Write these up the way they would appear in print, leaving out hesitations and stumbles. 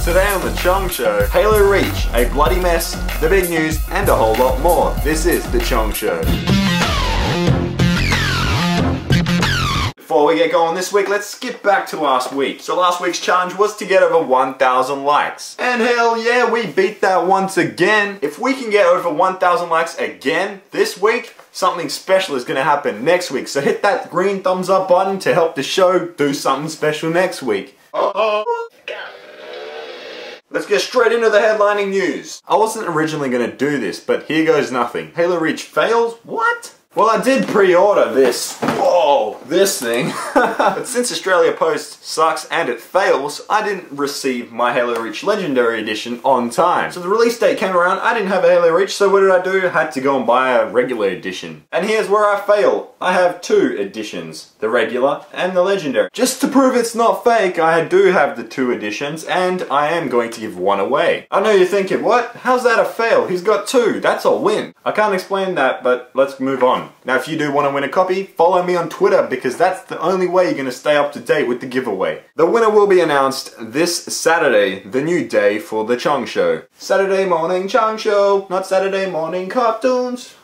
Today on the Chong Show, Halo Reach, a bloody mess, the big news, and a whole lot more. This is the Chong Show. Before we get going this week, let's skip back to last week. So last week's challenge was to get over 1,000 likes. And hell yeah, we beat that once again. If we can get over 1,000 likes again this week, something special is going to happen next week. So hit that green thumbs up button to help the show do something special next week. Let's get straight into the headlining news. I wasn't originally going to do this, but here goes nothing. Halo Reach fails? What? Well, I did pre-order this. Whoa, this thing. But since Australia Post sucks and it fails, I didn't receive my Halo Reach Legendary Edition on time. So the release date came around, I didn't have a Halo Reach, so what did I do? I had to go and buy a regular edition. And here's where I fail. I have two editions, the regular and the Legendary. Just to prove it's not fake, I do have the two editions, and I am going to give one away. I know you're thinking, what? How's that a fail? He's got two, that's a win. I can't explain that, but let's move on. Now if you do want to win a copy, follow me on Twitter because that's the only way you're going to stay up to date with the giveaway. The winner will be announced this Saturday, the new day for the Chong Show. Saturday morning Chong Show, not Saturday morning cartoons.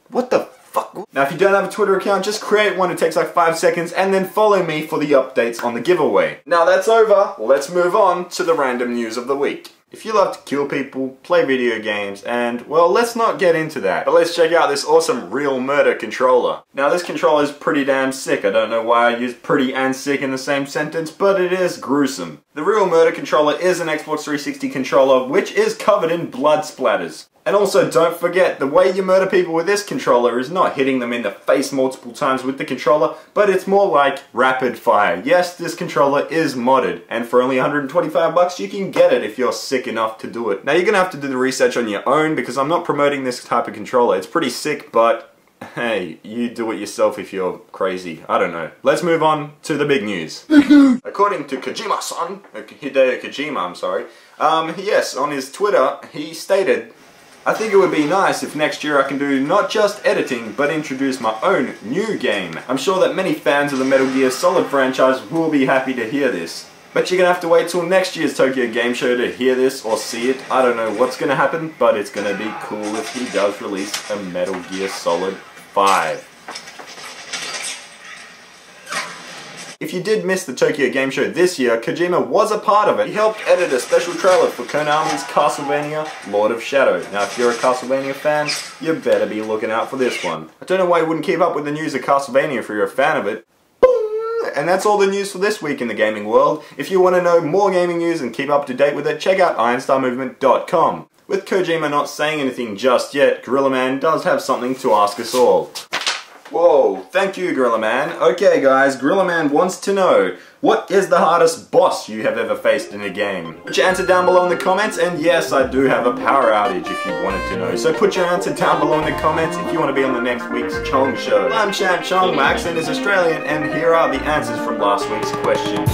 What the fuck? Now if you don't have a Twitter account, just create one. It takes like 5 seconds and then follow me for the updates on the giveaway. Now that's over, let's move on to the random news of the week. If you love to kill people, play video games, and, well, let's not get into that. But let's check out this awesome Real Murder controller. Now this controller is pretty damn sick. I don't know why I used pretty and sick in the same sentence, but it is gruesome. The Real Murder controller is an Xbox 360 controller which is covered in blood splatters. And also don't forget, the way you murder people with this controller is not hitting them in the face multiple times with the controller, but it's more like rapid fire. Yes, this controller is modded, and for only 125 bucks you can get it if you're sick enough to do it. Now you're gonna have to do the research on your own because I'm not promoting this type of controller. It's pretty sick, but hey, you do it yourself if you're crazy. I don't know. Let's move on to the big news. According to Kojima-san, Hideo Kojima, I'm sorry, yes, on his Twitter, he stated, I think it would be nice if next year I can do not just editing, but introduce my own new game. I'm sure that many fans of the Metal Gear Solid franchise will be happy to hear this. But you're gonna have to wait till next year's Tokyo Game Show to hear this or see it. I don't know what's gonna happen, but it's gonna be cool if he does release a Metal Gear Solid 5. If you did miss the Tokyo Game Show this year, Kojima was a part of it. He helped edit a special trailer for Konami's Castlevania Lord of Shadow. Now if you're a Castlevania fan, you better be looking out for this one. I don't know why you wouldn't keep up with the news of Castlevania if you're a fan of it. Boom! And that's all the news for this week in the gaming world. If you want to know more gaming news and keep up to date with it, check out IronStarMovement.com. With Kojima not saying anything just yet, Gorilla Man does have something to ask us all. Whoa, thank you Gorilla Man. Okay guys, Gorilla Man wants to know, what is the hardest boss you have ever faced in a game? Put your answer down below in the comments, and yes, I do have a power outage if you wanted to know. So put your answer down below in the comments if you want to be on the next week's Chong Show. I'm ChampChong, my accent is Australian, and here are the answers from last week's question.